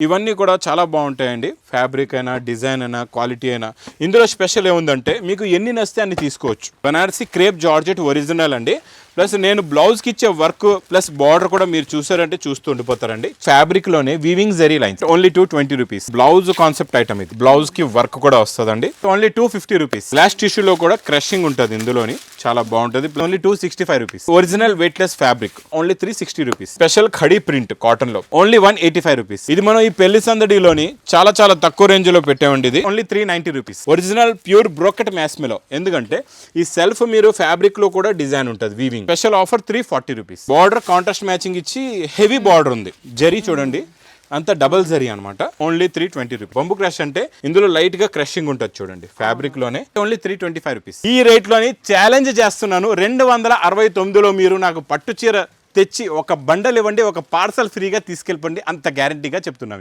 ఇవన్నీ కూడా చాలా బాగుంటాయండి. ఫ్యాబ్రిక్ అయినా, డిజైన్ అయినా, క్వాలిటీ అయినా. ఇందులో స్పెషల్ ఏముందంటే మీకు ఎన్ని నస్తే అన్ని తీసుకోవచ్చు. బనారసి క్రేప్ జార్జెట్ ఒరిజినల్ అండి. ప్లస్ నేను బ్లౌజ్కి ఇచ్చే వర్క్ ప్లస్ బార్డర్ కూడా మీరు చూసారంటే చూస్తూ ఉండిపోతారండి. ఫ్యాబ్రిక్ లోనే weaving zari lines only 220 rupees. Blouse concept item ఇది. బ్లౌజ్ కి వర్క్ కూడా వస్తుందండి. Only 250 rupees. గ్లాస్ టిష్యూలో కూడా క్రషింగ్ ఉంటుంది ఇందులోని, చాలా బాగుంటుంది. Only 265 rupees. Original weightless fabric only 360 rupees. Special khadi print cotton లో ఓన్లీ 185 రూపీస్. ఇది మనం ఈ పెళ్లి సందడిలోని చాలా చాలా తక్కువ రేంజ్ లో పెట్టామండి. ఇది only 390 rupees. Original pure brocade మ్యాస్మెలో. ఎందుకంటే ఈ సెల్ఫ్ మీరు ఫ్యాబ్రిక్ లో కూడా డిజైన్ ఉంటుంది weaving. Special offer 340 rupees. Border contrast matching ఇచ్చి హెవీ బార్డర్ ఉంది. జరీ చూడండి అంత డబల్ జరీ అనమాట. Only 320 rupees. బంబు క్రష్ అంటే ఇందులో లైట్ గా క్రషింగ్ ఉంటుంది చూడండి. ఫ్యాబ్రిక్ లోనే ఓన్లీ 325 రూపీస్. ఈ రేట్ లోని ఛాలెంజ్ చేస్తున్నాను. 269లో మీరు నాకు పట్టు చీర తెచ్చి ఒక బండల్ ఇవ్వండి, ఒక పార్సల్ ఫ్రీగా తీసుకెళ్ళండి. అంత గ్యారంటీగా చెప్తున్నాను.